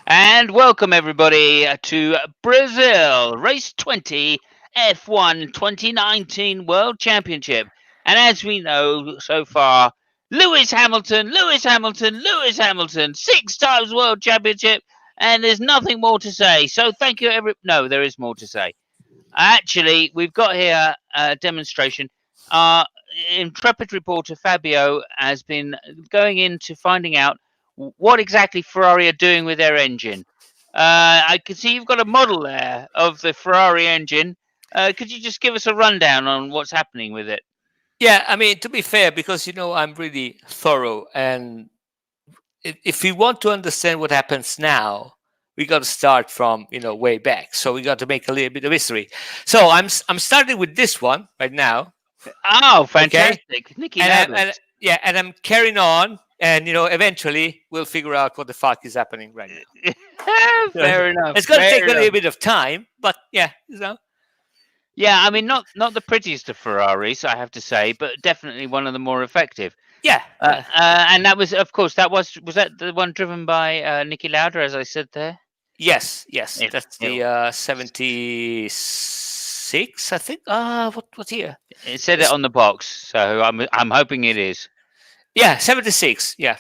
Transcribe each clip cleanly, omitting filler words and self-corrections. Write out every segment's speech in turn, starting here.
And welcome everybody to Brazil Race 20 F1 2019 World Championship. And as we know so far, Lewis Hamilton, 6 times World Championship, and there's nothing more to say. So thank you, No, there is more to say. Actually, we've got here a demonstration. Our intrepid reporter Fabio has been going into finding out what exactly Ferrari are doing with their engine. I can see you've got a model there of the Ferrari engine. Could you just give us a rundown on what's happening with it? Yeah, I mean, to be fair, because I'm really thorough, and if we want to understand what happens now, we got to start from way back. So we got to make a little bit of history. So I'm starting with this one right now. Oh, Okay, fantastic. Nicky and Lauda. yeah, and I'm carrying on, and eventually we'll figure out what the fuck is happening right now. Fair enough. It's going to take Fair a enough. little bit of time, but yeah, Yeah, I mean, not the prettiest of Ferraris, I have to say, but definitely one of the more effective. yeah, yeah. And that was, of course, was that the one driven by Nicky Lauda, as I said there? Yes, It, that's it, the 76, I think. What year? it said it It's, on the box, so I'm hoping it is. yeah, 76. Yeah,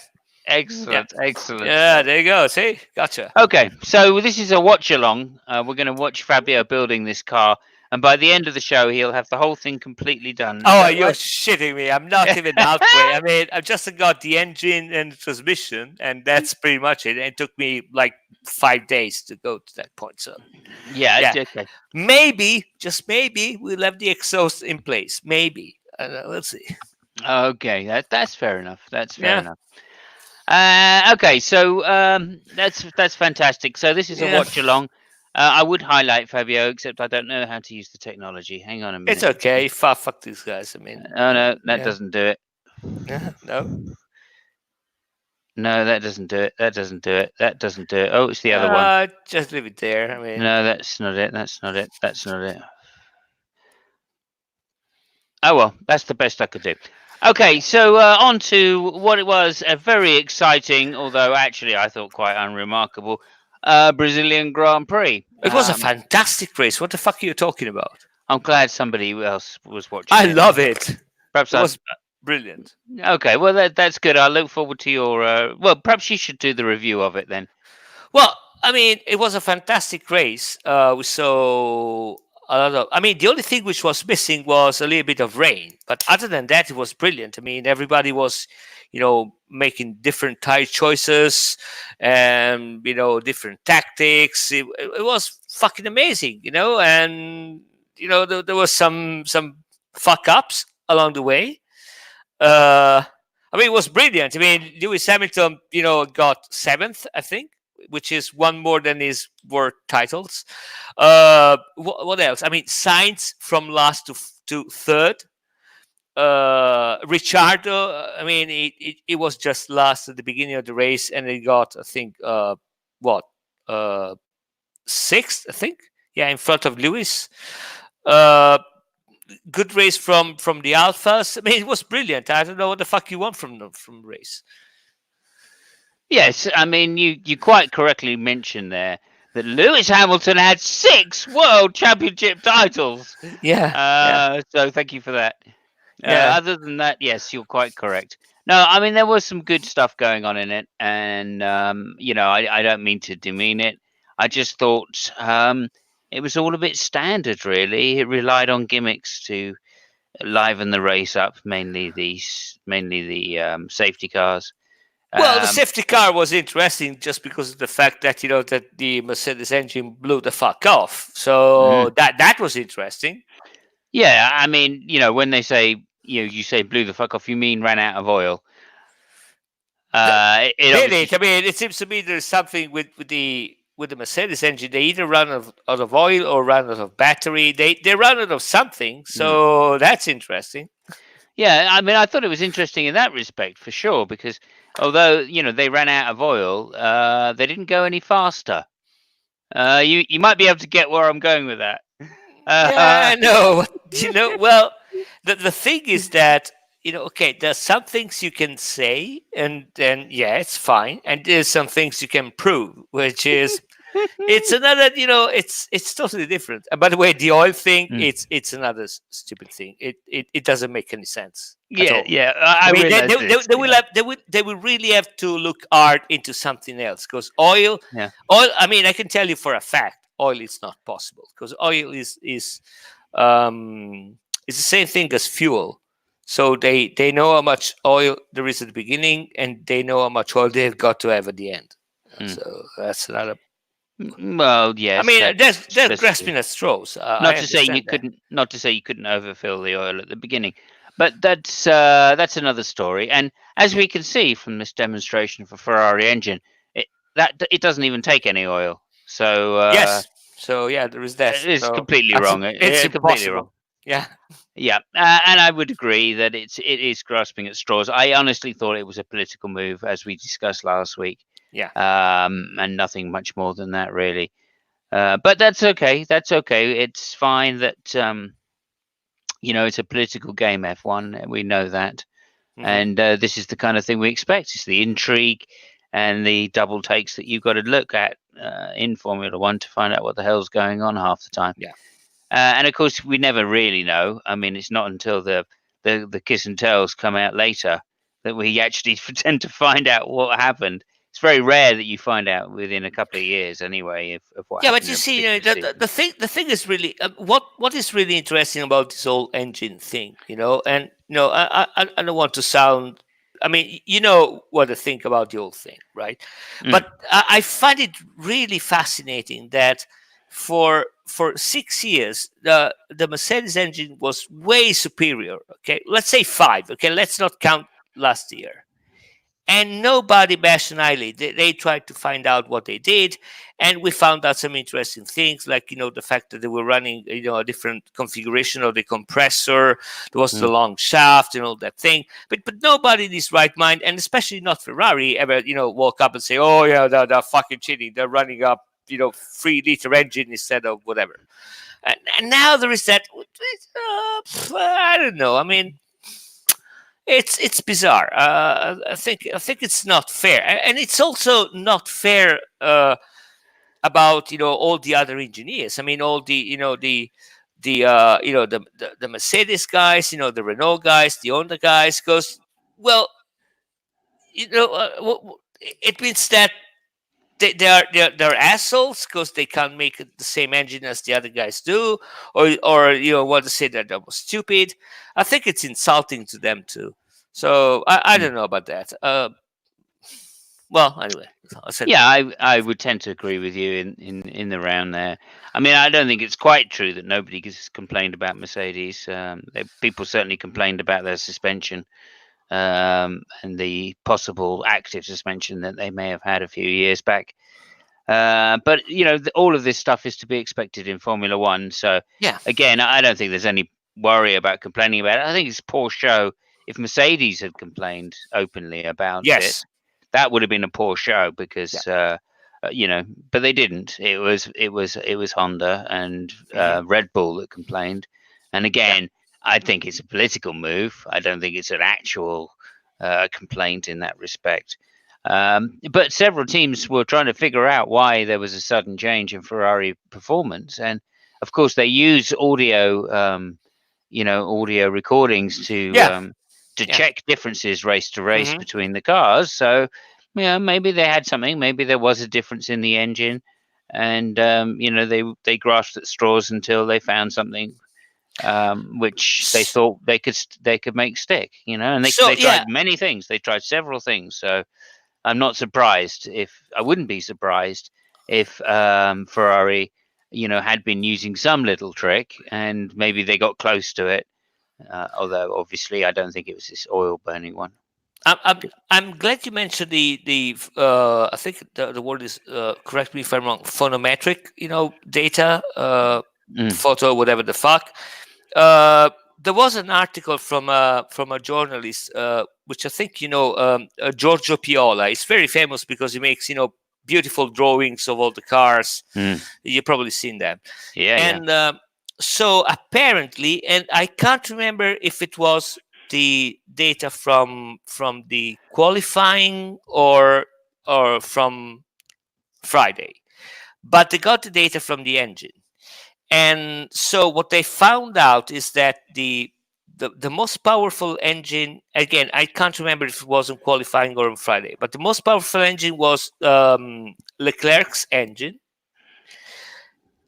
yeah, Excellent, excellent. yeah. There you go. See, gotcha. Okay, so this is a watch along. We're going to watch Fabio building this car, and by the end of the show, he'll have the whole thing completely done. Is Oh, that you're right? shitting me. I'm not even halfway. I mean, I've just got the engine and transmission, and that's pretty much it. And it took me like 5 days to go to that point. So, Yeah. yeah, Okay. maybe, just maybe, we'll have the exhaust in place. Maybe. Let's see. Okay. That's fair enough. That's fair Yeah, enough. Okay, so that's fantastic. So this is a yeah. watch along. I would highlight Fabio, except I don't know how to use the technology. Hang on a It's minute. okay. Fuck these guys. I mean, Oh no, that yeah, doesn't do it. yeah, no. No, that doesn't do it. That doesn't do it. That doesn't do it. Oh, it's the other one. Just leave it there. I mean, No, that's not it. That's not it. That's not it. Oh well, that's the best I could do. Okay, so on to what it was a very exciting, although actually I thought quite unremarkable, Brazilian Grand Prix. it was a fantastic race. What the fuck are you talking about? I'm glad somebody else was watching I it. love it. Perhaps It I. was brilliant. Okay, well that's good. I look forward to your. Well, perhaps you should do the review of it then. Well, I mean, it was a fantastic race. We saw a lot of. I mean, the only thing which was missing was a little bit of rain. But other than that, it was brilliant. I mean, everybody was, making different tire choices and different tactics. It was fucking amazing. And there was some fuck ups along the way. I mean, it was brilliant. I mean, Lewis Hamilton, got seventh, I think, which is one more than his world titles. What else? I mean, Sainz from last to third. Ricciardo, I mean, it was just last at the beginning of the race, and he got, I think, what, sixth, I think, yeah, in front of Lewis. Uh, Good race from the Alphas. I mean, it was brilliant. I don't know what the fuck you want from race. Yes, I mean you quite correctly mentioned there that Lewis Hamilton had 6 World Championship titles. Yeah, yeah, So thank you for that. yeah. Other than that, yes, you're quite correct. No, I mean there was some good stuff going on in it, and I don't mean to demean it. I just thought it was all a bit standard, really. It relied on gimmicks to liven the race up, mainly the safety cars. Well, the Um, safety car was interesting just because of the fact that that the Mercedes engine blew the fuck off. mhm. So that was interesting. Yeah, I mean, when they say you say blew the fuck off, you mean ran out of oil. It Did obviously it? I mean, it seems to me there's something with the Mercedes engine. They either run out of oil or run out of battery. They run out of something. mm. So that's interesting. Yeah, I mean, I thought it was interesting in that respect for sure because although they ran out of oil, they didn't go any faster. You might be able to get where I'm going with that. Yeah, Uh, I know. Well, the thing is that okay, there's some things you can say, and then yeah, it's fine, and there's some things you can prove, which is it's another, it's totally different. And by the way, the oil thing, Mm. it's another stupid thing. It doesn't make any sense at Yeah, all. yeah, I I mean, realize this. they will Yeah, have they will really have to look hard into something else, because yeah. oil. I mean, I can tell you for a fact, oil is not possible, because oil um is the same thing as fuel. So they know how much oil there is at the beginning, and they know how much oil they've got to have at the end. Mm. So that's another. Well, I yes, mean, there's that's true. grasping at straws. I Not to say you understand that. couldn't, not to say you couldn't overfill the oil at the beginning, but that's another story. And as we can see from this demonstration for Ferrari engine, it it doesn't even take any oil. So Yes. So yeah, there is that. it's So completely that's wrong. it's Completely wrong. impossible. Yeah. Yeah, and I would agree that it is grasping at straws. I honestly thought it was a political move, as we discussed last week, Yeah. and nothing much more than that, really. But that's okay. That's okay. It's fine that it's a political game, F1. We know that, Hmm. and this is the kind of thing we expect. It's the intrigue and the double takes that you've got to look at in Formula One to find out what the hell's going on half the time. Yeah. And of course, we never really know. I mean, it's not until the kiss and tells come out later that we actually tend to find out what happened. It's very rare that you find out within a couple of years, anyway, of what Yeah, but happened you in a see, particular season. the thing is really what is really interesting about this whole engine thing, and I don't want to sound. I mean, you know what I think about the whole thing, right? Mm, But I find it really fascinating that for 6 years the Mercedes engine was way superior. Okay, let's say five. Okay, let's not count last year, and nobody bashed an eyelid. They tried to find out what they did, and we found out some interesting things, like the fact that they were running a different configuration of the compressor. There was the mm, long shaft and all that thing, but nobody in his right mind, and especially not Ferrari, ever woke up and say, "Oh yeah, they're fucking cheating. They're running up 3 liter engine instead of whatever." And now there is that. I don't know. I mean, it's bizarre. I think it's not fair, and it's also not fair about all the other engineers. I mean, all the the Mercedes guys, the Renault guys, the Honda guys, because well, it means that they're assholes because they can't make the same engine as the other guys do, or want to say that that was stupid. I think it's insulting to them too. So I mm. don't know about that. Well, anyway, I said Yeah, that. I would tend to agree with you in the round there. I mean, I don't think it's quite true that nobody has complained about Mercedes. People certainly complained about their suspension and the possible active suspension that they may have had a few years back. But all of this stuff is to be expected in Formula One. So Yeah. again, I don't think there's any worry about complaining about it. I think it's poor show. If Mercedes had complained openly about it, Yes. that would have been a poor show Yeah. because but they didn't. It was Honda and Hmm. Red Bull that complained. And Yeah. again, I think it's a political move. I don't think it's an actual complaint in that respect. But several teams were trying to figure out why there was a sudden change in Ferrari performance, and of course they use audio recordings Yeah. to Yeah. check differences race to race Hmm. between the cars. So, maybe they had something. Maybe there was a difference in the engine, and they grasped at straws until they found something which they thought they could make stick. And they So they yeah. tried many things. They tried several things. So I'm not surprised if I wouldn't be surprised if Ferrari, had been using some little trick and maybe they got close to it. Although obviously I don't think it was this oil burning one. I'm glad you mentioned the I think the word is, correct me if I'm wrong, phonometric data, Mm, photo, whatever the fuck. uh, there was an article from a journalist, which I think Giorgio Piola. He's very famous because he makes beautiful drawings of all the cars. mm. You've probably seen them. Yeah, yeah. And so apparently, and I can't remember if it was the data from the qualifying or from Friday, but they got the data from the engine. And so what they found out is that the most powerful engine, again, I can't remember if it was on qualifying or on Friday, but the most powerful engine was Leclerc's engine.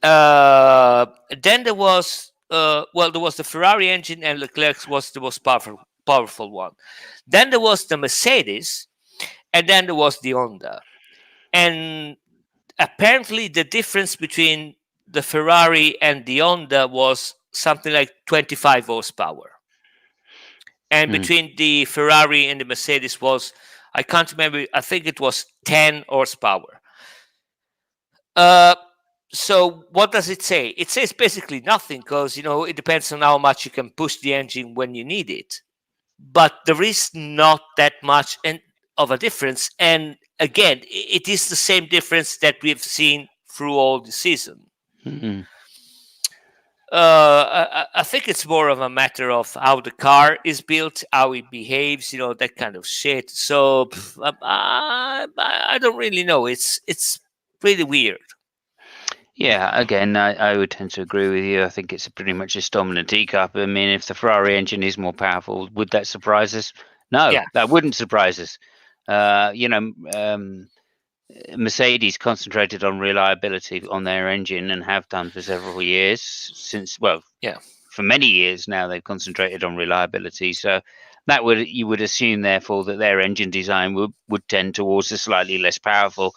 Then there was there was the Ferrari engine, and Leclerc's was the most powerful one. Then there was the Mercedes, and then there was the Honda. And apparently the difference between the Ferrari and the Honda was something like 25 horsepower. And Mm. between the Ferrari and the Mercedes was, I can't remember, I think it was 10 horsepower. Uh, so what does it say? It says basically nothing, because it depends on how much you can push the engine when you need it. But there is not that much of a difference. And again, it is the same difference that we've seen through all the season. Mm. I think it's more of a matter of how the car is built, how it behaves, that kind of shit. So I don't really know. It's really weird. Yeah, again, I would tend to agree with you. I think it's pretty much a dominant teacup. I mean, if the Ferrari engine is more powerful, would that surprise us? No, Yeah, that wouldn't surprise us. You know, Mercedes concentrated on reliability on their engine and have done for several years since, well, yeah, for many years now they've concentrated on reliability. So that you would assume therefore that their engine design would tend towards a slightly less powerful.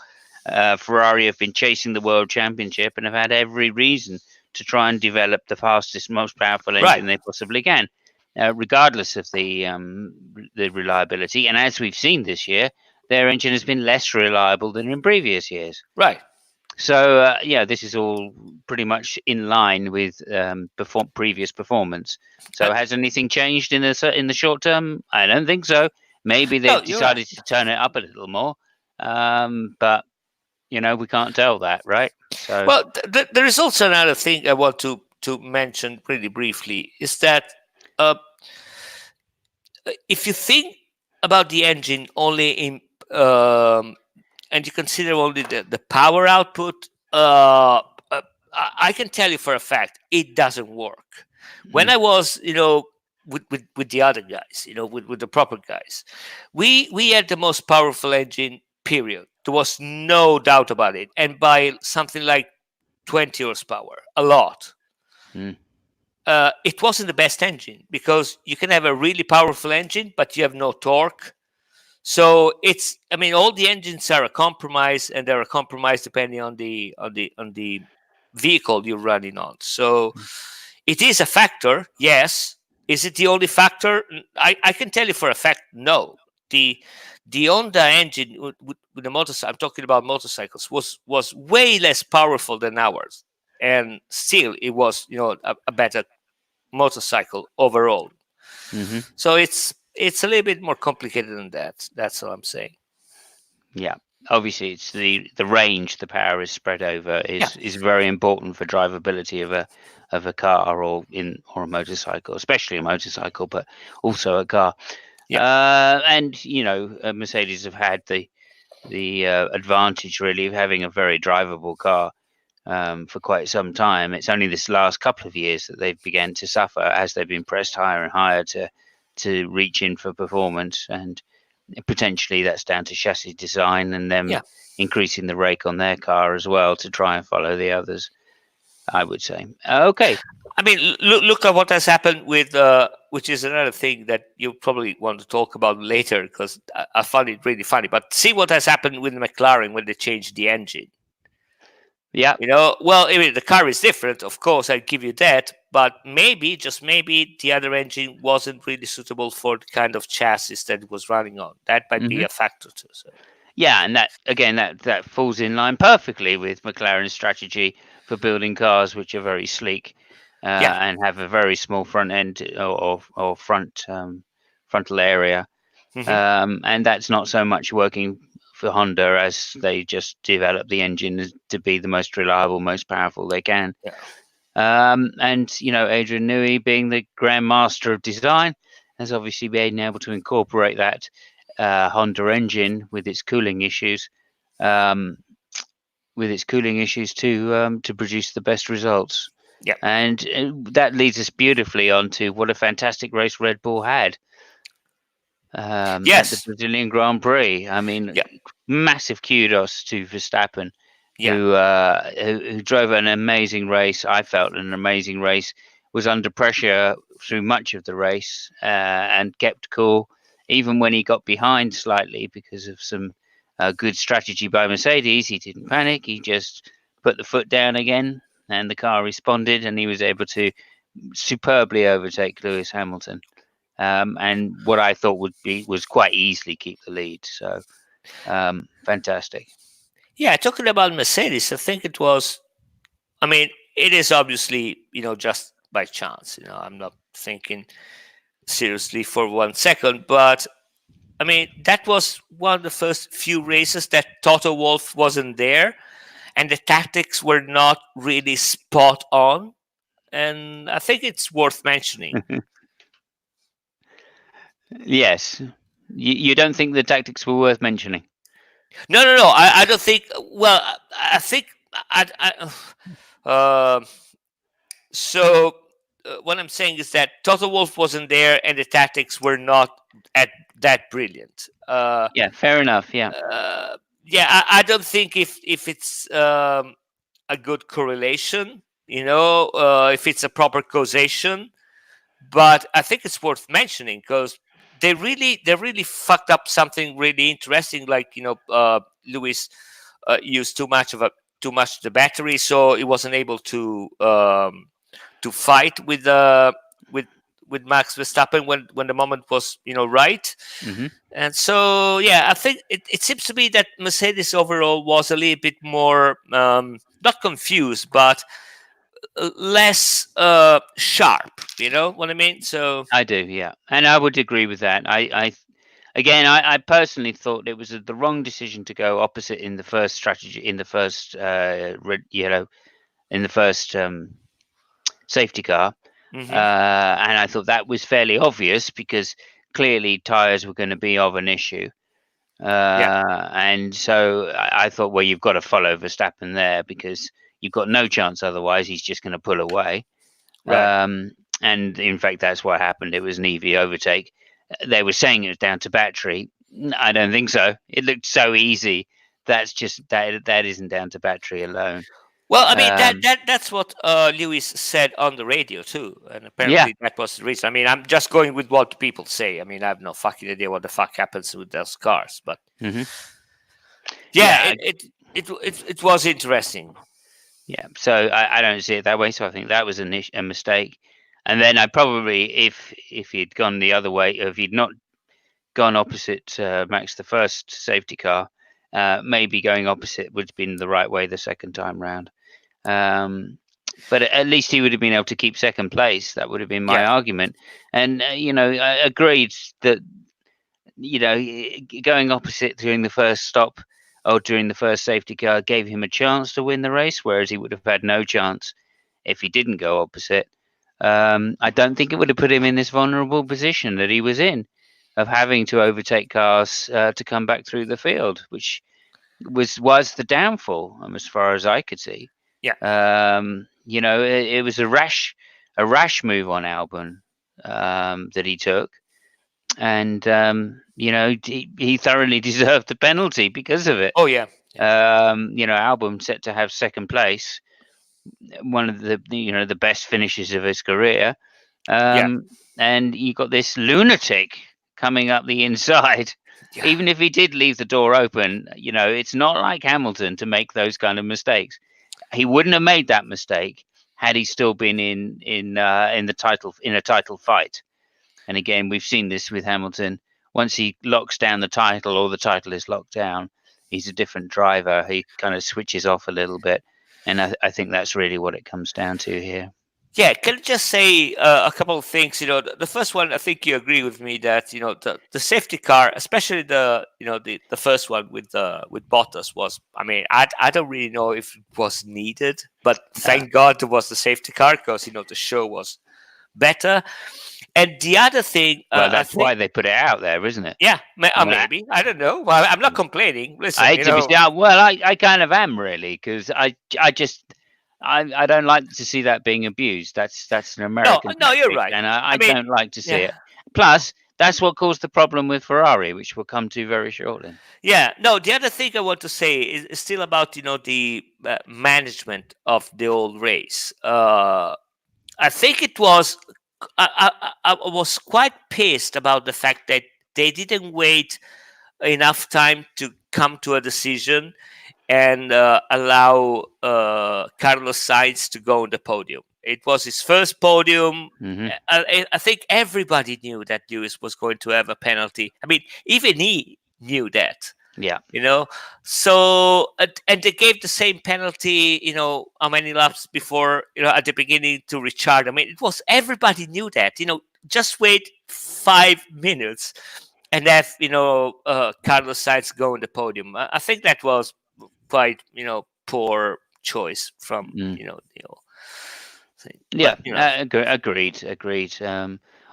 Ferrari have been chasing the world championship and have had every reason to try and develop the fastest, most powerful right, engine they possibly can, regardless of the reliability. And as we've seen this year, their engine has been less reliable than in previous years. right. So yeah, this is all pretty much in line with previous performance. Uh, So has anything changed in the short term? I don't think so. Maybe no, they've you're right. decided to turn it up a little more, but we can't tell that, right? So Well, there is also another thing I want to mention really briefly, is that uh, if you think about the engine only in and you consider only the power output, I can tell you for a fact it doesn't work. When mm, I was, with the other guys, with the proper guys, we had the most powerful engine. Period. There was no doubt about it, and by something like 20 horsepower, a lot. mm, It wasn't the best engine, because you can have a really powerful engine, but you have no torque. So I mean, all the engines are a compromise, and they're a compromise depending on the vehicle you're running on. So mm, it is a factor, yes. Is it the only factor? I can tell you for a fact, no. The Honda engine with the motorcycle, I'm talking about motorcycles, was way less powerful than ours, and still it was a better motorcycle overall. mm-hmm. So it's a little bit more complicated than that. That's all I'm saying. Yeah. Obviously, it's the range the power is spread over Yeah, is very important for drivability of a car or a motorcycle, especially a motorcycle, but also a car. yeah, And Mercedes have had the advantage really of having a very drivable car for quite some time. It's only this last couple of years that they've begun to suffer as they've been pressed higher and higher to reach in for performance, and potentially that's down to chassis design and them yeah. increasing the rake on their car as well to try and follow the others, I would say. Okay. I mean, look at what has happened with, which is another thing that you probably want to talk about later, because I find it really funny. But see what has happened with McLaren when they changed the engine. Yeah. Well, I mean, the car is different, of course, I give you that, but maybe, just maybe, the other engine wasn't really suitable for the kind of chassis that it was running on. That might be Hmm. a factor too. So. Yeah, and that again, that falls in line perfectly with McLaren's strategy for building cars which are very sleek Yeah. and have a very small front end or front frontal area. Hmm. And that's not so much working for Honda as they just develop the engine to be the most reliable, most powerful they can. Yeah. And Adrian Newey being the grand master of design has obviously been able to incorporate that Honda engine with its cooling issues, um, to produce the best results. Yeah. And that leads us beautifully on to what a fantastic race Red Bull had at the Yes. Brazilian Grand Prix. I mean, Yeah. massive kudos to Verstappen, Yeah. who drove an amazing race. I felt an amazing race. Was under pressure through much of the race and kept cool, even when he got behind slightly because of some good strategy by Mercedes. He didn't panic. He just put the foot down again, and the car responded, and he was able to superbly overtake Lewis Hamilton. And what I thought was quite easily keep the lead. So fantastic. Yeah. Talking about Mercedes, I think it was. I mean, it is obviously just by chance. I'm not thinking seriously for 1 second, but I mean that was one of the first few races that Toto Wolff wasn't there, and the tactics were not really spot on. And I think it's worth mentioning. Yes, you don't think the tactics were worth mentioning? No, no, no. I don't think. Well, I think. Uh, so what I'm saying is that Toto Wolff wasn't there, and the tactics were not at that brilliant. Yeah, fair enough. Yeah. Yeah, I don't think if it's a good correlation, if it's a proper causation, but I think it's worth mentioning because they really fucked up something really interesting. Like Lewis used too much the battery, so he wasn't able to fight with with Max Verstappen when the moment was right. Hmm. And so yeah, I think it seems to me that Mercedes overall was a little bit more not confused, but less sharp. You know what I mean? So I do. Yeah, and I would agree with that. Again, I personally thought it was the wrong decision to go opposite in the first strategy, in the first red, yellow, in the first safety car. hmm And I thought that was fairly obvious because clearly tyres were going to be of an issue. yeah, And so I thought, well, you've got to follow Verstappen there because you've got no chance otherwise. He's just going to pull away. right. And in fact, that's what happened. It was an EV overtake. They were saying it was down to battery. I don't think so. It looked so easy. That's just that isn't down to battery alone. Well, I mean Um, that's what Lewis said on the radio too, and yeah. apparently that was the reason. I mean, I'm just going with what people say. I mean, I have no fucking idea what the fuck happens with those cars, but Hmm. yeah, Yeah. it was interesting. Yeah, so I don't see it that way. So I think that was a mistake. And then I probably, if he'd gone the other way, if he'd not gone opposite Max the first safety car, maybe going opposite would have been the right way the second time round. Um, but at least he would have been able to keep second place. That would have been my Yeah, argument. And I agreed that going opposite during the first stop or during the first safety car gave him a chance to win the race, whereas he would have had no chance if he didn't go opposite. I don't think it would have put him in this vulnerable position that he was in, of having to overtake cars to come back through the field, which was the downfall, as far as I could see. yeah, It was a rash move on Albon that he took, and he thoroughly deserved the penalty because of it. oh yeah, yeah, Album set to have second place, one of the best finishes of his career, yeah, and you got this lunatic coming up the inside. yeah, Even if he did leave the door open, it's not like Hamilton to make those kind of mistakes. He wouldn't have made that mistake had he still been in a title fight. And again, we've seen this with Hamilton. Once he locks down the title, or the title is locked down, he's a different driver. He kind of switches off a little bit. And I think that's really what it comes down to here. yeah. Can I just say a couple of things? The first one, I think you agree with me that the safety car, especially the first one with Bottas was. I mean, I don't really know if it was needed, but Uh, thank God there was the safety car because the show was better. And the other thing, Well, I that's why think, they put it out there, isn't it? yeah, I mean, maybe, I don't know. Well, I'm not complaining. I Listen, hate to be yeah, well, I kind of am really because I just I don't like to see that being abused. That's an no, American no, you're tactic, right. and I I mean, don't like to see yeah, it. Plus, that's what caused the problem with Ferrari, which we'll come to very shortly. yeah. No, the other thing I want to say is still about the management of the old race. I think it was. I was quite pissed about the fact that they didn't wait enough time to come to a decision and allow Carlos Sainz to go on the podium. It was his first podium. Hmm. I think everybody knew that Lewis was going to have a penalty. I mean, even he knew that. Yeah. You know, so and they gave the same penalty. How many laps before? At the beginning to Richard. I mean, it was everybody knew that. Just wait 5 minutes and have Carlos Sainz go on the podium. I think that was quite poor choice from Mm. thing. Yeah, But agreed, agreed.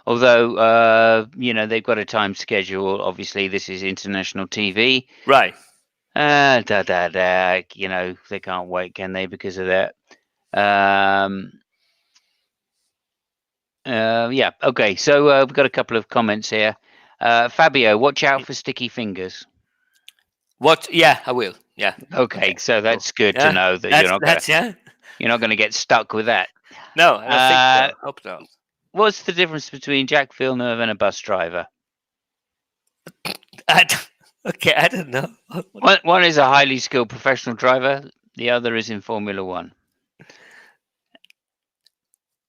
Although they've got a time schedule. Obviously, this is international TV. right. They can't wait, can they? Because of that. Um, yeah. Okay. So we've got a couple of comments here. Fabio, watch out for sticky fingers. What? Yeah, I will. Yeah. Okay, Okay. so Cool. that's good to Yeah. know that That's yeah. you're not gonna get stuck with that. No, I don't think Uh, so. Hope not. what's the difference between Jack Villeneuve and a bus driver? I don't, okay, I don't know. One is a highly skilled professional driver. The other is in Formula One.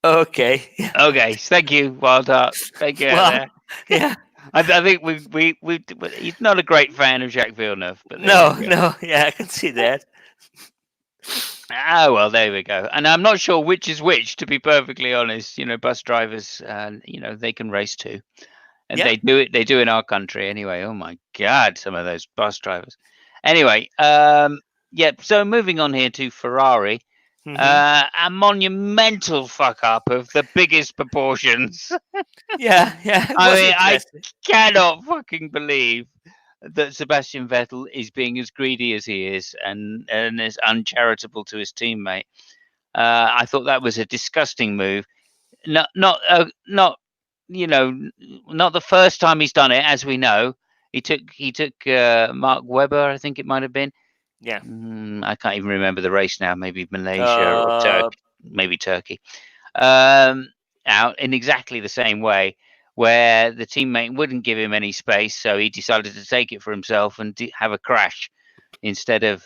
Okay. Yeah. Okay, thank you, Wild Heart. Thank you out Well, there. yeah. I think we he's not a great fan of Jacques Villeneuve, but there No, we go. no. Yeah, I can see that. Ah, well, there we go. And I'm not sure which is which, to be perfectly honest. Bus drivers, they can race too, and Yeah. they do it. They do in our country anyway. Oh my God, some of those bus drivers. Anyway, yeah. So moving on here to Ferrari, Hmm. a monumental fuck up of the biggest proportions. Yeah, yeah. It I was mean, I interesting. cannot fucking believe that Sebastian Vettel is being as greedy as he is and as uncharitable to his teammate. I thought that was a disgusting move. Not not the first time he's done it, as we know. He took Mark Webber, I think it might have been. Yeah. I can't even remember the race now. Maybe Malaysia or Uh, Turkey, maybe Turkey. Um, Out in exactly the same way, where the teammate wouldn't give him any space, so he decided to take it for himself and have a crash instead of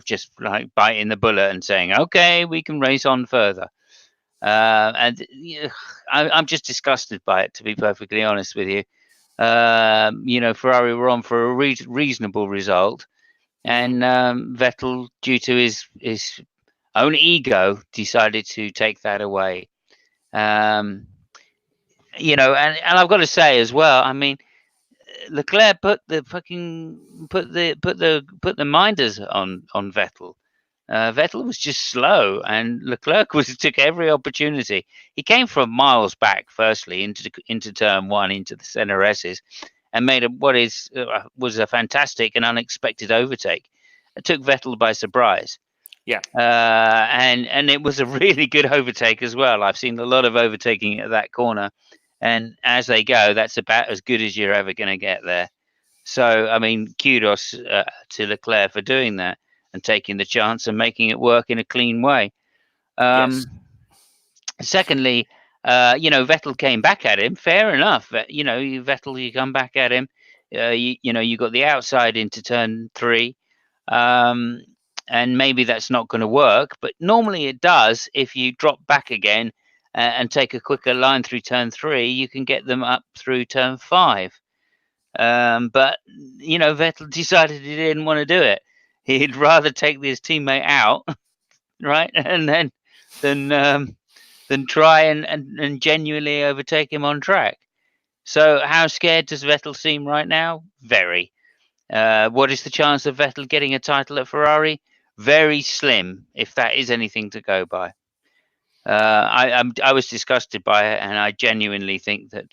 just like biting the bullet and saying, "Okay, we can race on further." And I'm just disgusted by it, to be perfectly honest with you. Ferrari were on for a reasonable result, mhm. and Vettel, due to his own ego, decided to take that away. Um, and I've got to say as well. I mean, Leclerc put the minders on Vettel. Vettel was just slow, and Leclerc took every opportunity. He came from miles back, firstly into turn one, into the center S's, and made was a fantastic and unexpected overtake. It took Vettel by surprise. Yeah. And it was a really good overtake as well. I've seen a lot of overtaking at that corner, and as they go, that's about as good as you're ever going to get there. So, I mean, kudos to Leclerc for doing that and taking the chance and making it work in a clean way. Yes. Um, Secondly, Vettel came back at him. Fair enough. Vettel, you come back at him. You got the outside into turn three. Um, and maybe that's not going to work, but normally it does. If you drop back again and take a quicker line through turn three, you can get them up through turn five. But Vettel decided he didn't want to do it. He'd rather take his teammate out, right, and then than try and genuinely overtake him on track. So how scared does Vettel seem right now? Very. What is the chance of Vettel getting a title at Ferrari? Very slim, if that is anything to go by. I was disgusted by it, and I genuinely think that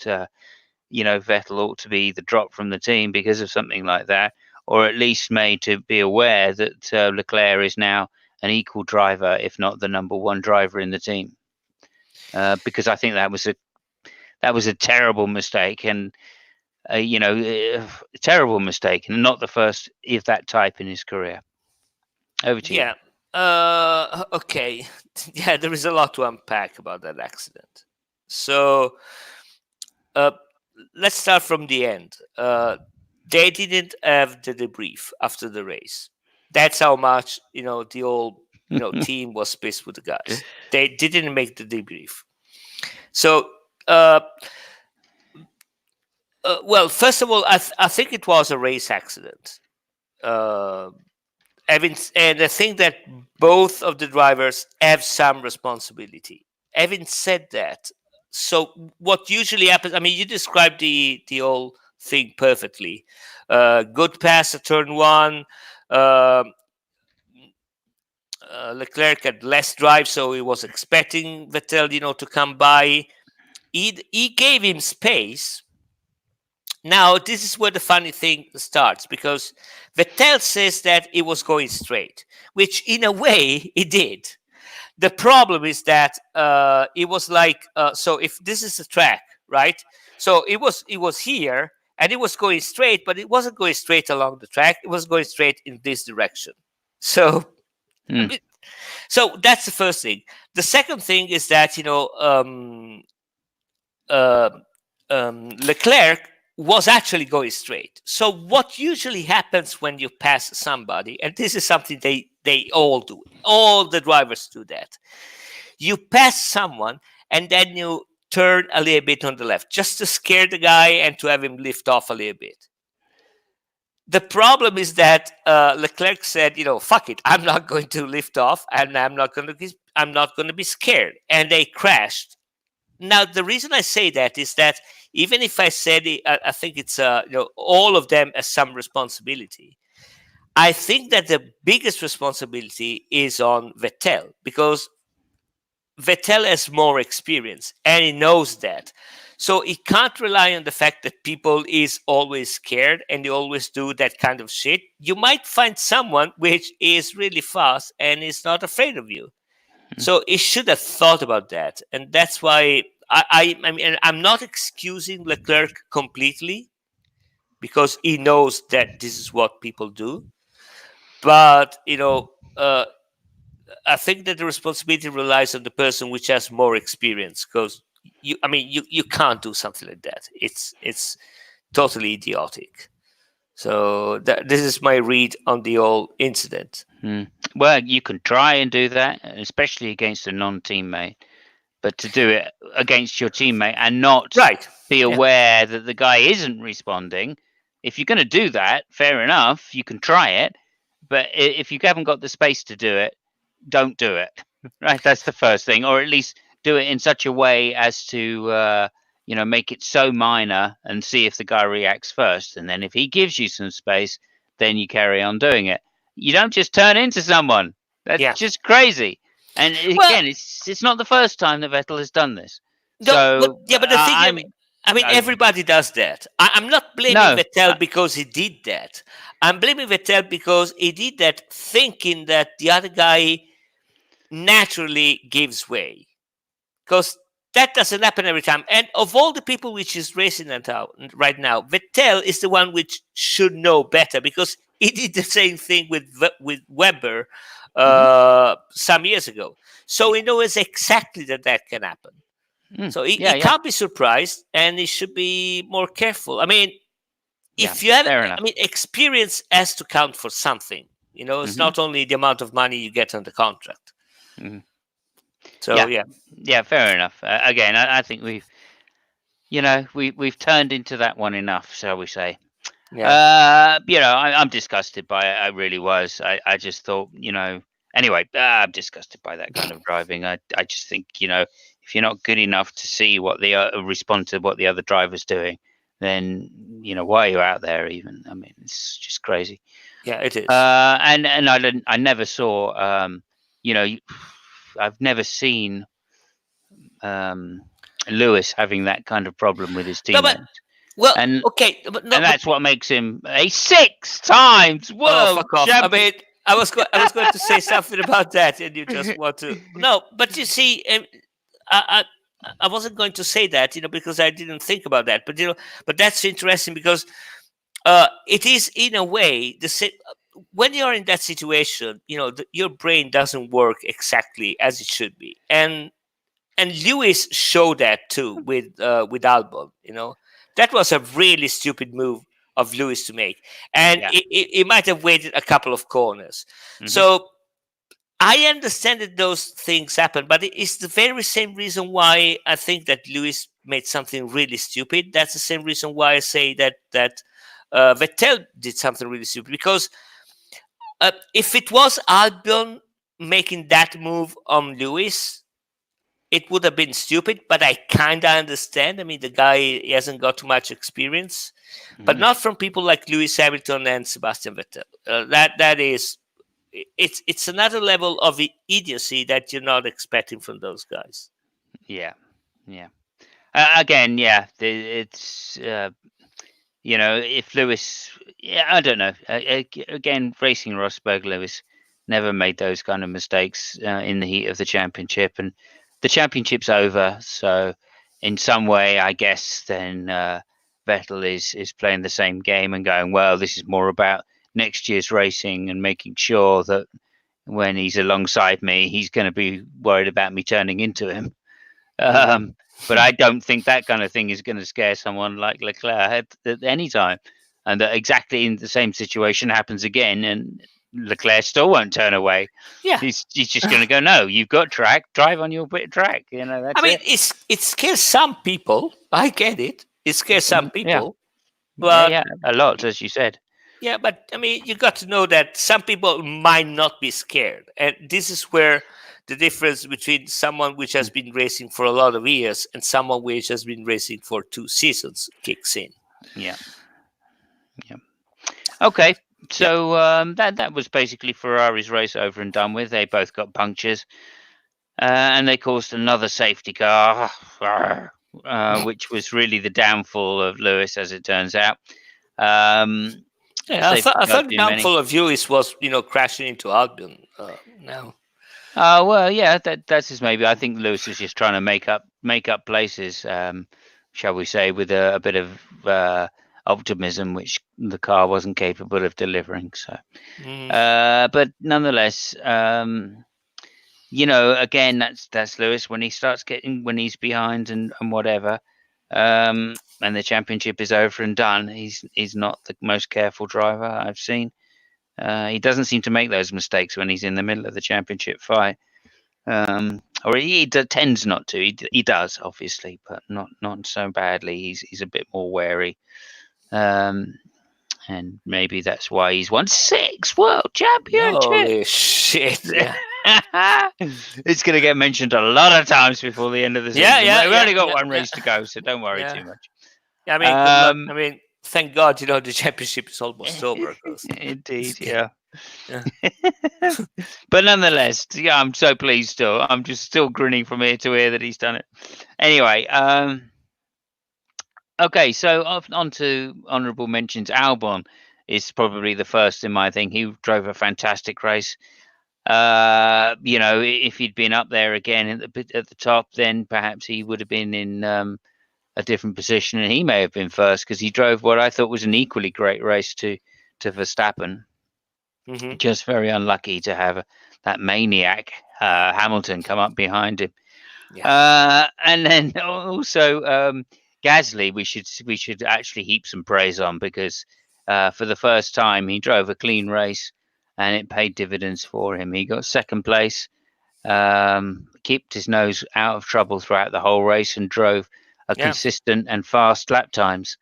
Vettel ought to be the drop from the team because of something like that, or at least made to be aware that Leclerc is now an equal driver, if not the number one driver in the team. Because I think that was a terrible mistake, and a terrible mistake, and not the first of that type in his career. Over to you. Yeah. Okay. Yeah, there is a lot to unpack about that accident. So uh, let's start from the end. They didn't have the debrief after the race. That's how much the whole team was pissed with the guys. They didn't make the debrief. So uh, well, first of all, I think it was a race accident. Uh, and I think that both of the drivers have some responsibility. Having said that, so what usually happens? I mean, you described the whole thing perfectly. Good pass at turn one. Um Leclerc had less drive, so he was expecting Vettel, to come by. He gave him space. Now, this is where the funny thing starts, because Vettel says that it was going straight, which in a way it did. The problem is that it was like, so if this is a track, right? So it was here and it was going straight, but it wasn't going straight along the track. It was going straight in this direction. So, I mean, so that's the first thing. The second thing is that uh, Leclerc was actually going straight. So what usually happens when you pass somebody, and this is something they all do, all the drivers do that. You pass someone and then you turn a little bit on the left just to scare the guy and to have him lift off a little bit. The problem is that Leclerc said, fuck it, I'm not going to lift off, and I'm not going to be scared, and they crashed. Now, the reason I say that is that even if I said it, I think it's all of them has some responsibility. I think that the biggest responsibility is on Vettel, because Vettel has more experience and he knows that. So he can't rely on the fact that people is always scared and they always do that kind of shit. You might find someone which is really fast and is not afraid of you. So he should have thought about that, and that's why I mean, I'm not excusing Leclerc completely, because he knows that this is what people do. But I think that the responsibility relies on the person which has more experience, because you can't do something like that. It's totally idiotic. So this is my read on the whole incident. Well, you can try and do that, especially against a non-teammate. But to do it against your teammate and not Right. be Yeah. aware that the guy isn't responding, if you're going to do that, fair enough, you can try it. But if you haven't got the space to do it, don't do it. Right, that's the first thing, or at least do it in such a way as to make it so minor and see if the guy reacts first, and then if he gives you some space, then you carry on doing it. You don't just turn into someone. That's Yeah. just crazy. And Well, again, it's not the first time that Vettel has done this. no, but So yeah, but the thing, I, everybody does that. I'm not blaming no, Vettel because he did that. I'm blaming Vettel because he did that thinking that the other guy naturally gives way. Because that doesn't happen every time. And of all the people which is racing right now, Vettel is the one which should know better, because he did the same thing with Weber some years ago. So he knows exactly that can happen. So he yeah, can't be surprised, and he should be more careful. I mean, yeah, if you have, fair enough. experience has to count for something. It's not only the amount of money you get on the contract. So yeah, fair enough. Again, I think we've turned into that one enough, shall we say? yeah. I'm disgusted by it. I really was. I just thought, anyway, I'm disgusted by that kind of driving. I just think, if you're not good enough to see what respond to what the other driver's doing, then, why are you out there even? I mean, it's just crazy. Yeah, it is. And I never saw, I've never seen um, Lewis having that kind of problem with his No, but teammates, well, and okay, but no, and but that's what makes him a 6 times oh, world fuck off. I champion. mean, I was going to say something about that, and you just want to no. But you see, I I wasn't going to say that, because I didn't think about that. But but that's interesting because it is in a way when you're in that situation, your brain doesn't work exactly as it should be, and Lewis showed that too with Albon. That was a really stupid move of Lewis to make, and Yeah. he might have waited a couple of corners. Hmm. So I understand that those things happen, but it's the very same reason why I think that Lewis made something really stupid. That's the same reason why I say that Vettel did something really stupid, because if it was Albon making that move on Lewis, it would have been stupid, but I kind of understand. I mean, the guy, he hasn't got too much experience, but Hmm. not from people like Lewis Hamilton and Sebastian Vettel. That is, it's another level of idiocy that you're not expecting from those guys. Yeah. Yeah. Again, yeah, it's if Lewis, yeah, I don't know. Again, racing Rosberg, Lewis never made those kind of mistakes in the heat of the championship, and the championship's over. So, in some way, I guess then Vettel is playing the same game and going, well, this is more about next year's racing and making sure that when he's alongside me, he's going to be worried about me turning into him. Mm. Um, but I don't think that kind of thing is going to scare someone like Leclerc at any time. And that exactly in the same situation happens again, and Leclerc still won't turn away. Yeah. He's just going to go, no, you've got track, drive on your bit of track. I That's mean, it. it scares some people. I get it. It scares some Yeah, people. yeah, But yeah, a lot, as you said. yeah, but I mean, you got to know that some people might not be scared, and this is where the difference between someone which has Mm. been racing for a lot of years and someone which has been racing for 2 seasons kicks in. Yeah, yeah. Okay, Yep. so that was basically Ferrari's race over and done with. They both got punctures. And they caused another safety car, which was really the downfall of Lewis, as it turns out. Um, Yeah, safety I car thought the too many. downfall of Lewis was crashing into Albion. Now, Well, yeah, that's just maybe. I think Lewis was just trying to make up places, shall we say, with a bit of optimism, which the car wasn't capable of delivering. So, mm, but nonetheless, again, that's Lewis when he's behind and whatever, and the championship is over and done. He's not the most careful driver I've seen. He doesn't seem to make those mistakes when he's in the middle of the championship fight, or he tends not to. He does obviously, but not so badly. He's a bit more wary. Um, and maybe that's why he's won 6 world championships. holy shit! Yeah, It's going to get mentioned a lot of times before the end of the yeah, season. yeah, We've yeah, only got yeah, one yeah, race to go, so don't worry yeah. too much. I mean, good luck. Um, I mean, thank God, the championship is almost over because indeed, yeah. yeah, But nonetheless, yeah, I'm so pleased still. I'm just still grinning from ear to ear that he's done it. Anyway, okay, so on to honourable mentions. Albon is probably the first in my thing. He drove a fantastic race. If he'd been up there again at the top, then perhaps he would have been in a different position, and he may have been first because he drove what I thought was an equally great race to Verstappen. hmm Just very unlucky to have that maniac Hamilton come up behind him. yeah, And then also Gasly, we should actually heap some praise on because for the first time he drove a clean race and it paid dividends for him. He got second place, kept his nose out of trouble throughout the whole race, and drove a yeah. consistent and fast lap times.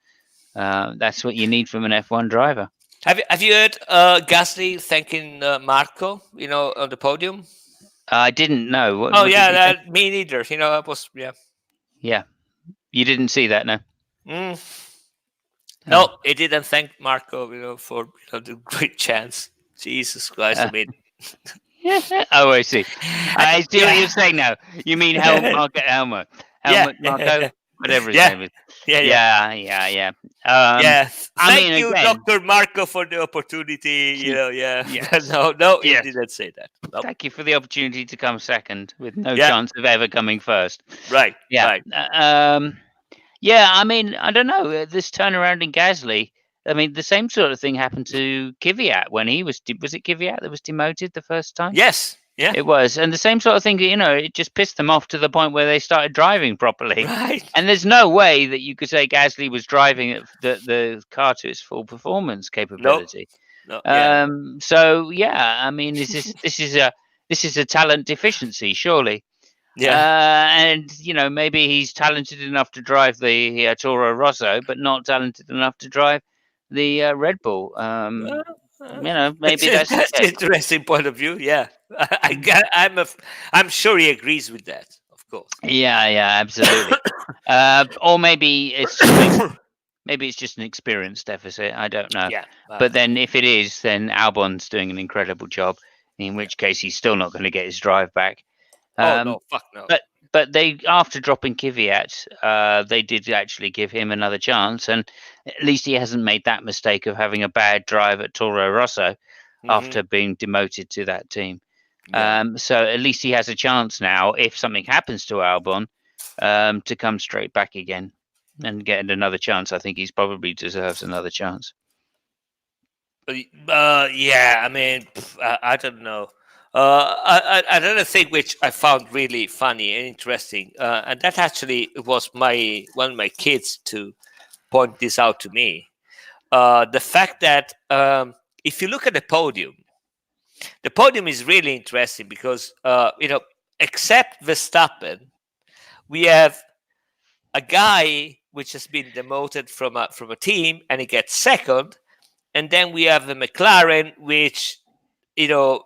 That's what you need from an F1 driver. Have you heard Gasly thanking Marco? On the podium. I didn't know. Oh What did yeah, he say? me neither. I was yeah. Yeah, you didn't see that, no? Mm. Oh. No, he didn't thank Marco. For the great chance. Jesus Christ! I Uh, mean, Oh, I see. I, I see what yeah, you're saying now. You mean yeah, Helmut Marco, whatever his yeah, name is. yeah. Yeah. Um, Yeah, I thank mean, you, again, Dr. Marco, for the opportunity. Yeah. But yes, no, he yes. didn't say that. Nope. Thank you for the opportunity to come second, with no Yeah, chance of ever coming first. right, Yeah. right. Yeah. I mean, I don't know this turnaround in Gasly. I mean, the same sort of thing happened to Kvyat when he was it Kvyat that was demoted the first time? Yes, yeah, It was, and the same sort of thing, it just pissed them off to the point where they started driving properly. right. And there's no way that you could say Gasly was driving the car to its full performance No, capability. no, yeah, So yeah, I mean, this is a talent deficiency, surely. yeah. And maybe he's talented enough to drive the Toro Rosso, but not talented enough to drive the Red Bull. Uh, uh, Maybe that's the that's an case. interesting point of view. Yeah, Mm. I'm sure he agrees with that, of course. Yeah, absolutely. Or maybe it's just an experience deficit. I don't know. Yeah, But then if it is, then Albon's doing an incredible job. In yeah. which case, he's still not going to get his drive back. Oh Um, no, fuck no. but they, after dropping Kvyat, they did actually give him another chance, and at least he hasn't made that mistake of having a bad drive at Toro Rosso Hmm. after being demoted to that team. Yeah. So at least he has a chance now, if something happens to Albon, to come straight back again and get another chance. I think he's probably deserves another chance. Yeah, I mean, I don't know. Another thing which I found really funny and interesting, and that actually was one of my kids to point this out to me. The fact that if you look at the podium is really interesting because except Verstappen, we have a guy which has been demoted from a team and he gets second, and then we have the McLaren which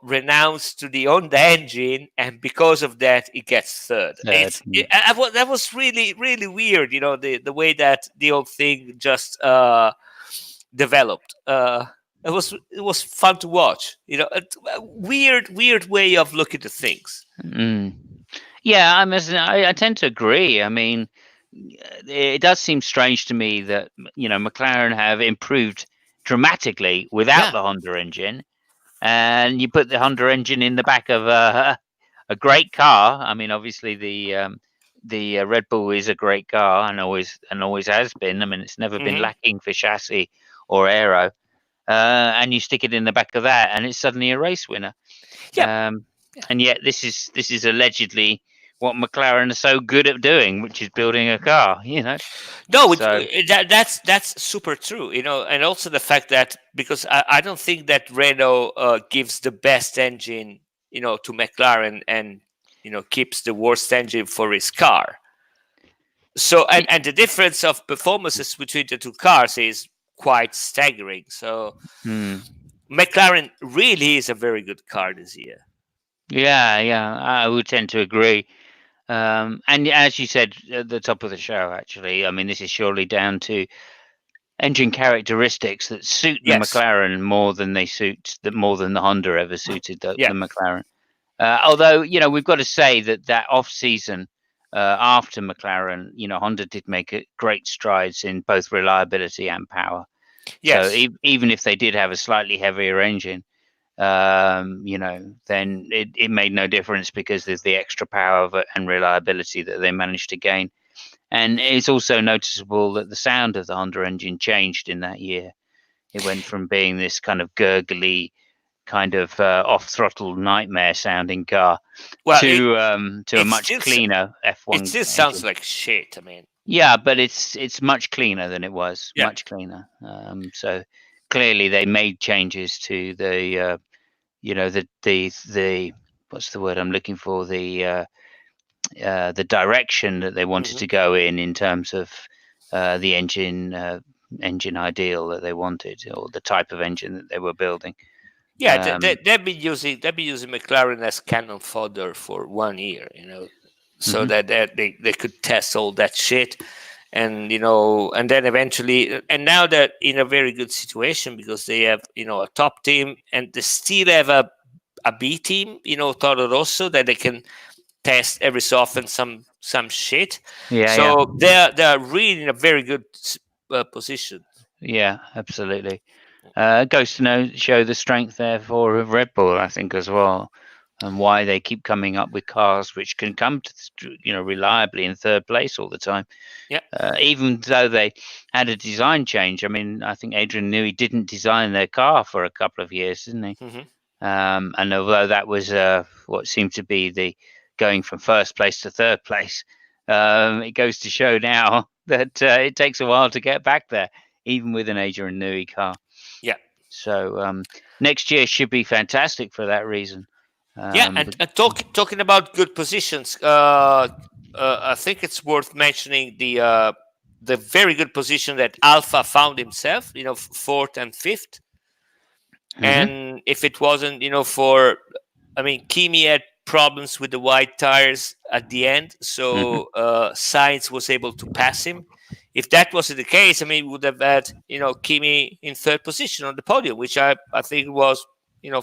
renounced to the Honda engine, and because of that, it gets third. Third. That was really really weird. The way that the whole thing just developed. It was fun to watch. A weird way of looking at things. Mm. Yeah, I tend to agree. I mean, it does seem strange to me that McLaren have improved dramatically without Yeah. the Honda engine, and you put the Honda engine in the back of a great car. I mean, obviously the Red Bull is a great car and always has been. I mean, it's never been Hmm. lacking for chassis or aero. And you stick it in the back of that, and it's suddenly a race winner. Yep. Um, and yet this is allegedly what McLaren are so good at doing, which is building a car. No, So that's super true. And also the fact that because I don't think that Renault gives the best engine, to McLaren, and keeps the worst engine for his car. So and the difference of performances between the two cars is quite staggering. So hmm. McLaren really is a very good car this year. Yeah, I would tend to agree. And as you said at the top of the show, actually, I mean, this is surely down to engine characteristics that suit the Yes. McLaren more than the Honda ever suited Yeah. the McLaren. Although we've got to say that off season after McLaren, Honda did make great strides in both reliability and power. So Yes. even if they did have a slightly heavier engine, then it made no difference because there's the extra power and reliability that they managed to gain. And it's also noticeable that the sound of the Honda engine changed in that year. It went from being this kind of gurgly, kind of off throttle nightmare sounding car Well, to a it much still cleaner it F1 still sounds engine. like shit. I mean, Yeah, but it's much cleaner than it was, yeah. much cleaner. So clearly they made changes to the what's the word I'm looking for, the direction that they wanted Hmm. to go in terms of the engine ideal that they wanted, or the type of engine that they were building. Yeah, Um, they've been using McLaren as cannon fodder for 1 year, so mhm. that they could test all that shit, and then eventually, and now they're in a very good situation because they have a top team, and they still have a B team, Toro Rosso, that they can test every so often some shit. Yeah, yeah, So they're really in a very good position. yeah, absolutely. Goes to show the strength, therefore, of Red Bull, I think, as well, and why they keep coming up with cars which can come to, reliably in third place all the time. Yeah. Even though they had a design change. I mean, I think Adrian Newey didn't design their car for a couple of years, didn't he? Hmm. And although that was what seemed to be the going from first place to third place, it goes to show now that it takes a while to get back there, even with an Adrian Newey car. Yeah. So next year should be fantastic for that reason. Yeah, and talking about good positions, I think it's worth mentioning the very good position that Alpha found himself. Fourth and fifth. Mhm. And if it wasn't, for, I mean, Kimi had problems with the wide tires at the end, Mhm. so Sainz was able to pass him. If that wasn't the case, I mean, we would have had, Kimi in third position on the podium, which I think was,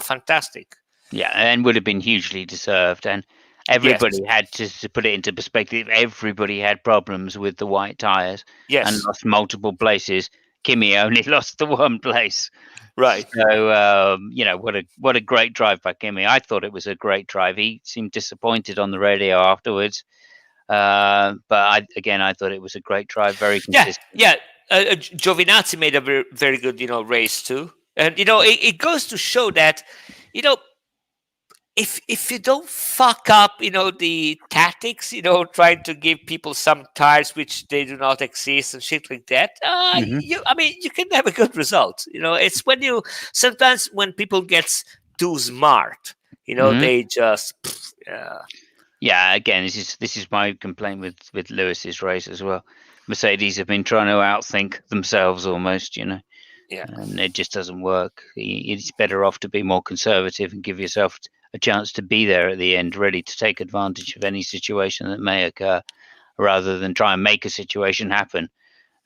fantastic. Yeah, and would have been hugely deserved. And Yes, everybody had to put it into perspective. Everybody had problems with the white tires and yes, lost multiple places. Kimi only lost the one place. right. So what a great drive by Kimi. I thought it was a great drive. He seemed disappointed on the radio afterwards, but I thought it was a great drive, very Yeah, consistent. yeah. Giovinazzi made a very, very good, race too, and it goes to show that, you know, if you don't fuck up, the tactics, trying to give people some tires which they do not exist and shit like that, Hmm. I mean, you can have a good result. It's when you sometimes when people gets too smart, Hmm. they just Yeah, again, this is my complaint with Lewis's race as well. Mercedes have been trying to outthink themselves almost, yeah, and it just doesn't work. It's better off to be more conservative and give yourself a chance to be there at the end, ready to take advantage of any situation that may occur, rather than try and make a situation happen.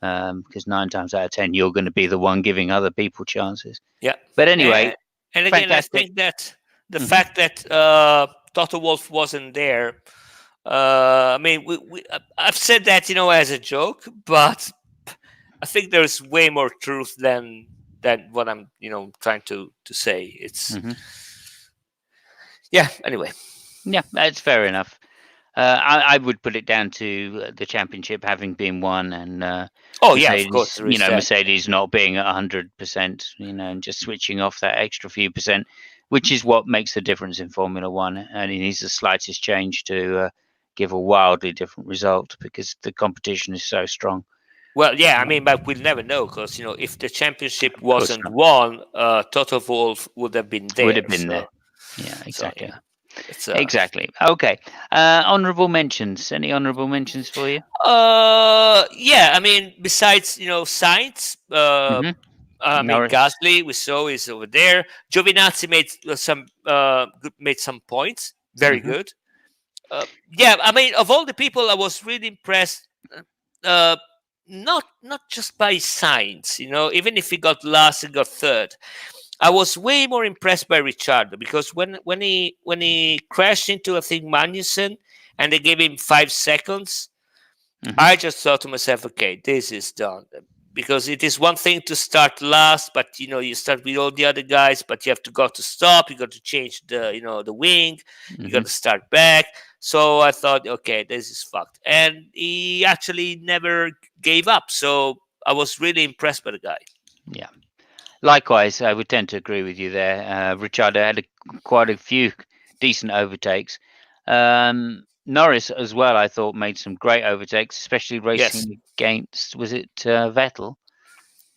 Because 9 times out of 10, you're going to be the one giving other people chances. yeah. But anyway, And again, I fantastic. think that the Hmm. fact that Toto Wolff wasn't there, I mean, I've said that, as a joke, but I think there's way more truth than what I'm, trying to say. It's Hmm. yeah. Anyway, Yeah, that's fair enough. I would put it down to the championship having been won, and oh yeah, of course Mercedes, there is that. Mercedes not being at 100%, and just switching off that extra few percent, which is what makes the difference in Formula One. And it needs the slightest change to give a wildly different result because the competition is so strong. Well, yeah, I mean, but we'll never know because if the championship Of course wasn't not. won, Toto Wolff would have been Would have there. been there. So, Yeah, so exactly. yeah, it's Exactly. Okay. Honorable mentions. Any honorable mentions for you? yeah. I mean, besides science, Hmm. I mean, Norris. Gasly we saw is over there. Giovinazzi made some made some points, very Hmm. good. Yeah, I mean, of all the people, I was really impressed. Uh, not just by science, even if he got last and got third. I was way more impressed by Ricciardo because when he crashed into, I think, Magnussen, and they gave him 5 seconds, Hmm. I just thought to myself, okay, this is done. Because it is one thing to start last, but you start with all the other guys, but you have to go to stop, you got to change the wing, you got Hmm. to start back. So I thought, okay, this is fucked. And he actually never gave up. So I was really impressed by the guy. Yeah. Likewise, I would tend to agree with you there. Ricciardo had quite a few decent overtakes. Norris as well, I thought, made some great overtakes, especially Yes. racing against, was it Vettel?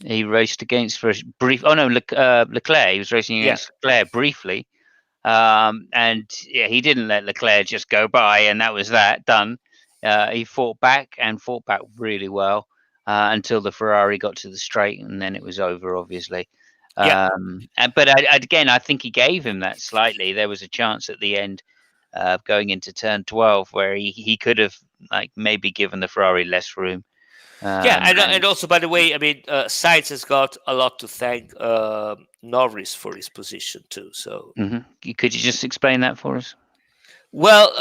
He raced against for a brief. Oh no, Leclerc. He was racing Yeah. against Leclerc briefly, and yeah, he didn't let Leclerc just go by, and that was that done. He fought back and fought back really well until the Ferrari got to the straight, and then it was over, obviously. Yeah. Again, I think he gave him that slightly. There was a chance at the end going into turn 12 where he could have like maybe given the Ferrari less room. Yeah, and And also, by the way, I mean, Sainz has got a lot to thank Norris for his position too. So, mhm. Could you just explain that for us? well,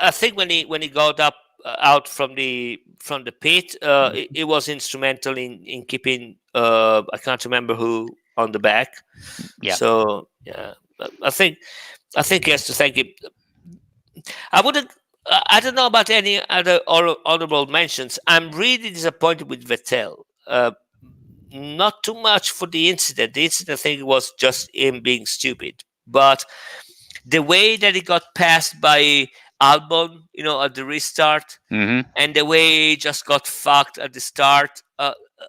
I think when he got up out from the pit, it was instrumental in keeping I can't remember who on the back. Yeah. So yeah, I think he has to thank him. I wouldn't. I don't know about any other honorable mentions. I'm really disappointed with Vettel. Not too much for the incident. The incident, I think, was just him being stupid. But the way that he got passed by Albon, at the restart, Hmm. and the way he just got fucked at the start.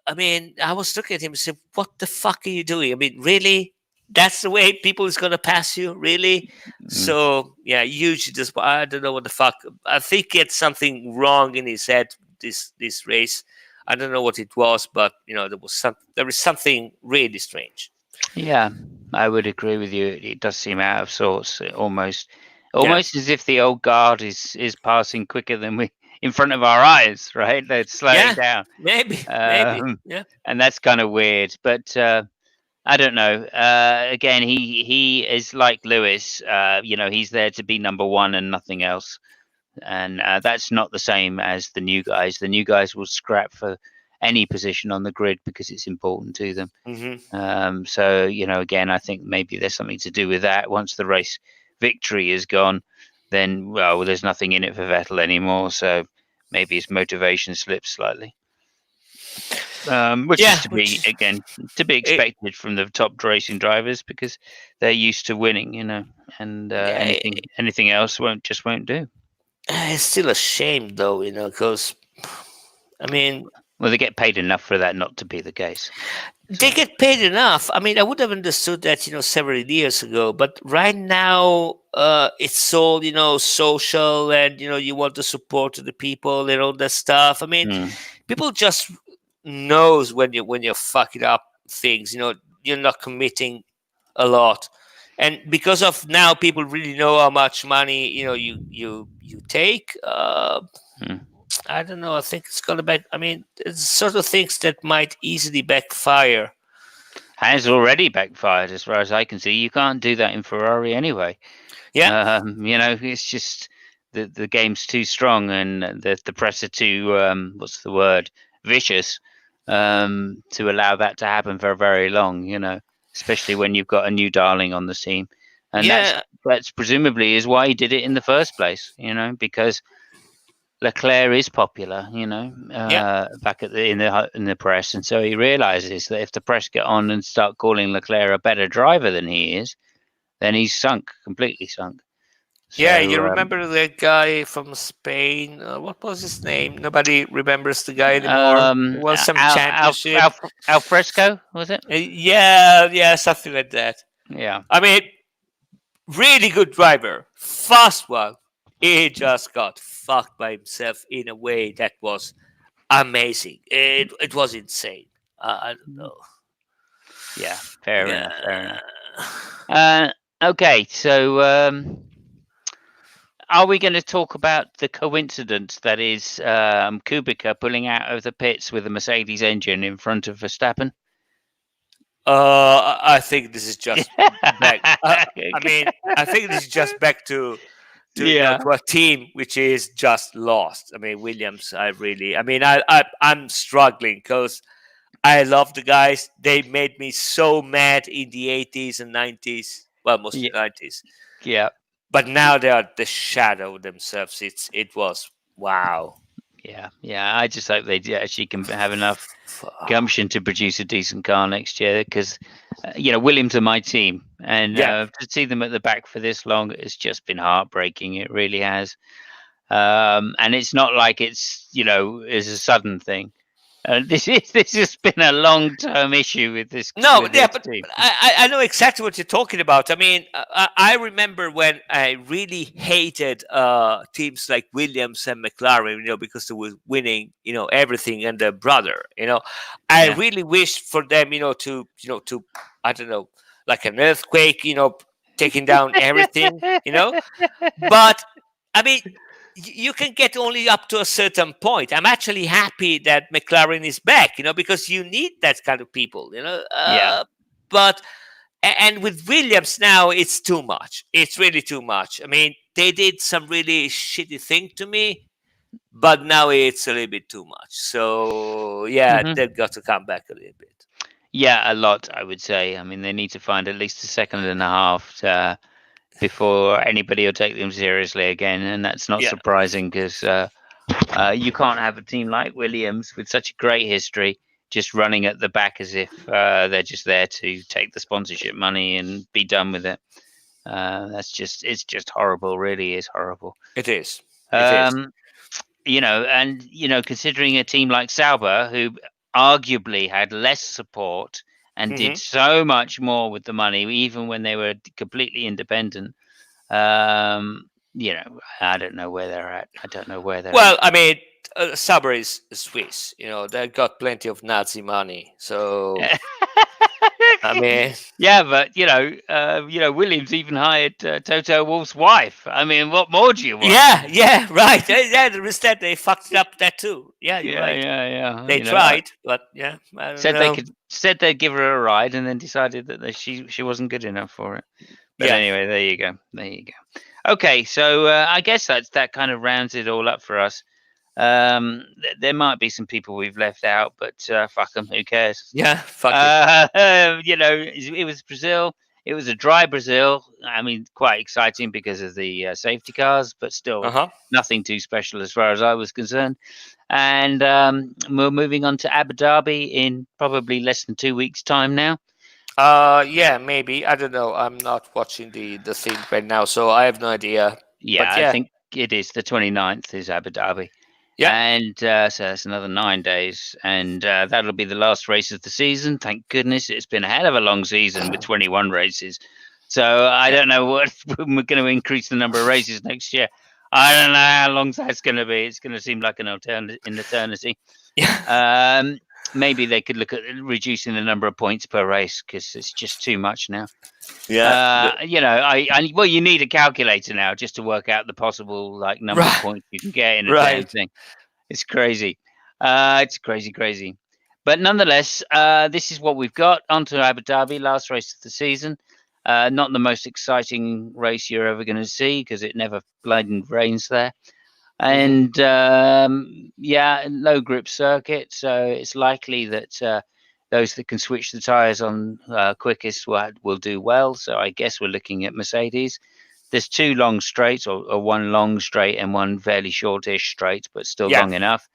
I mean, I was looking at him and said, "What the fuck are you doing? I mean, really? That's the way people is gonna pass you, really?" Mm. So yeah, huge. Just I don't know what the fuck. I think he had something wrong in his head this race. I don't know what it was, but there is something really strange. Yeah, I would agree with you. It does seem out of sorts, Yeah, almost as if the old guard is passing quicker than we in front of our eyes, right? They're slowing yeah, down, maybe, um, yeah, and that's kind of weird. But I don't know. Again, he is like Lewis. He's there to be number one and nothing else, and that's not the same as the new guys. The new guys will scrap for any position on the grid because it's important to them. hmm So, again, I think maybe there's something to do with that. Once the race victory is gone, then, well, there's nothing in it for Vettel anymore. So maybe his motivation slips slightly, which is yeah, to which be, is again, to be it, expected from the top racing drivers because they're used to winning, and yeah, anything else won't do. it's still a shame though, because I mean, Well, they get paid enough for that not to be the case. they So, get paid enough. I mean, I would have understood that, several years ago, but right now, it's all, social, and, you want to support the people and all that stuff. I mean, mm, people just knows when you're fucking up things, you're not committing a lot. And because of now people really know how much money, you take, mm. I don't know. I think it's gonna back. I mean, it's sort of things that might easily backfire. Has already backfired as far as I can see. You can't do that in Ferrari anyway. Yeah, It's just the game's too strong and the press are too what's the word, vicious, to allow that to happen for very long. Especially when you've got a new darling on the team, and that's yeah, that's presumably is why he did it in the first place. Because Leclerc is popular. yeah, Back in the press, and so he realizes that if the press get on and start calling Leclerc a better driver than he is, then he's sunk, completely sunk. yeah. You So, remember the guy from Spain? What was his name? Nobody remembers the guy anymore. It was some championship. Al Fresco, was it? Yeah, yeah, something like that. Yeah, I mean, really good driver, fast one. He just got fucked by himself in a way that was amazing. It was insane. I don't know. yeah, fair enough, fair enough. Yeah. Okay, so are we going to talk about the coincidence that is Kubica pulling out of the pits with a Mercedes engine in front of Verstappen? I think this is just back. I mean, I think this is just back to Yeah, to a team which is just lost. I mean, Williams. I mean, I'm struggling because I love the guys. They made me so mad in the 80s and 90s. Well, mostly yeah, 90s. yeah, But now they are the shadow themselves. It was wow. yeah. I just hope they actually can have enough gumption to produce a decent car next year because Williams are my team, and Yeah. to see them at the back for this long has just been heartbreaking. It really has, and it's not like it's a sudden thing. This has been a long term issue with this No, with yeah, this but team. I know exactly what you're talking about. I mean, I remember when I really hated teams like Williams and McLaren, because they were winning, everything, and their brother. I Yeah, really wished for them, to I don't know, like an earthquake, taking down everything. But I mean, you can get only up to a certain point. I'm actually happy that McLaren is back, because you need that kind of people, Yeah. but and with Williams now, it's too much. It's really too much. I mean, they did some really shitty thing to me, but now it's a little bit too much. So yeah, Hmm. they've got to come back a little bit. Yeah, a lot, I would say. I mean, they need to find at least a second and a half before anybody will take them seriously again, and that's not Yeah, surprising because you can't have a team like Williams with such a great history just running at the back as if they're just there to take the sponsorship money and be done with it. It's just horrible. Really is horrible. it is. It is. Um, and considering a team like Sauber, who arguably had less support and did Hmm. so much more with the money, even when they were completely independent. I don't know where they're at. I don't know where they're Well, at. I mean, Sabre is Swiss. They've got plenty of Nazi money. So I mean, Yeah, but Williams even hired Toto Wolff's wife. I mean, what more do you want? yeah, right. Yeah, instead they fucked up that too. Yeah, you're Yeah, right. yeah, yeah. They tried, but yeah, I don't know. Said they'd give her a ride, and then decided that she wasn't good enough for it. But Yeah, anyway, there you go. There you go. Okay, so I guess that kind of rounds it all up for us. There might be some people we've left out, but fuck them. Who cares? yeah, fuck it. It was Brazil. It was a dry Brazil. I mean, quite exciting because of the safety cars, but Uh still huh. nothing too special as far as I was concerned. And we're moving on to Abu Dhabi in probably less than 2 weeks' time now. Yeah, maybe. I don't know. I'm not watching the thing right now, so I have no idea. Yeah, But I yeah, think it is the 29th is Abu Dhabi. yeah, And so that's another 9 days. And that'll be the last race of the season. Thank goodness. It's been a hell of a long season with 21 races. So I yeah, don't know when we're going to increase the number of races next year. I don't know how long that's going to be. It's going to seem like an eternity. yeah, Um, Maybe they could look at reducing the number of points per race because it's just too much now. yeah. Well, you need a calculator now just to work out the possible number of Right, points you can get in a damn right. thing. It's crazy. It's crazy, crazy. But nonetheless, this is what we've got. On to Abu Dhabi, last race of the season. Not the most exciting race you're ever going to see because it never bloody rains there. Hmm. And low grip circuit. So it's likely that those that can switch the tyres on quickest will do well. So I guess we're looking at Mercedes. There's two long straights, or one long straight and one fairly shortish straight, but still Yeah. long enough.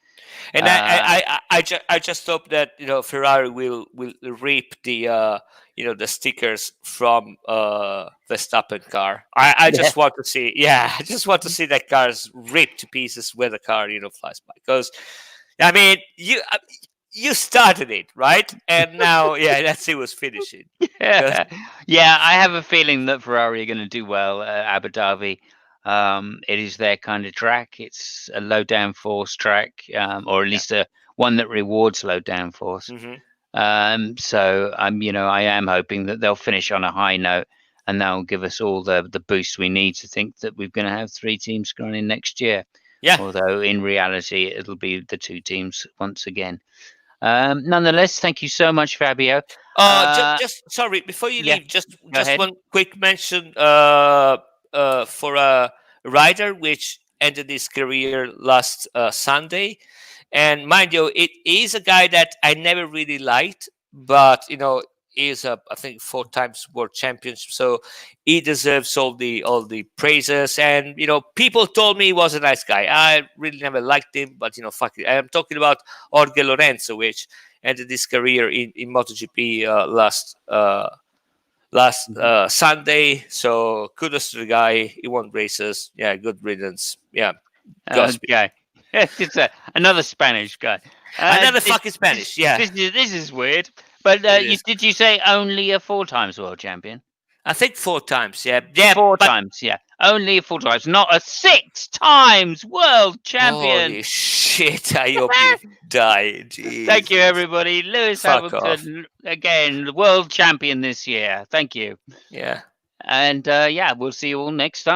And I just hope that Ferrari will reap the stickers from Verstappen car. I Yeah, just want to see, I just want to see that cars ripped to pieces where the car flies by. Because I mean, you started it, right, and now let's see who's finishing. 'Cause- yeah. I have a feeling that Ferrari are going to do well at Abu Dhabi. It is their kind of track. It's a low downforce track, or at yeah. least a one that rewards low downforce. Hmm. So I am hoping that they'll finish on a high note, and that'll give us all the boost we need to think that we're going to have three teams running next year. Yeah. Although in reality, it'll be the two teams once again. Nonetheless, thank you so much, Fabio. Just sorry, before you Yeah, leave, just go ahead. one quick mention for a rider which ended his career last Sunday, and mind you, it is a guy that I never really liked, but is a, I think, 4 times world champion, so he deserves all the praises. And people told me he was a nice guy. I really never liked him, but fuck it. I'm talking about Jorge Lorenzo, which ended his career in MotoGP last Mhm. Sunday. So kudos to the guy. He won races. Yeah, good riddance. Yeah, Godspeed. Okay, it's another Spanish guy. Another fucking Spanish. Yeah, This is weird. But it is. did you say only a four times world champion? I think 4 times. Yeah, yeah, Four but times, yeah. Only four times, not a six times world champion. holy shit! I hope you die. Thank you, Jesus. everybody. Lewis Fuck off. Hamilton, again, world champion this year. Thank you. Yeah. And we'll see you all next time.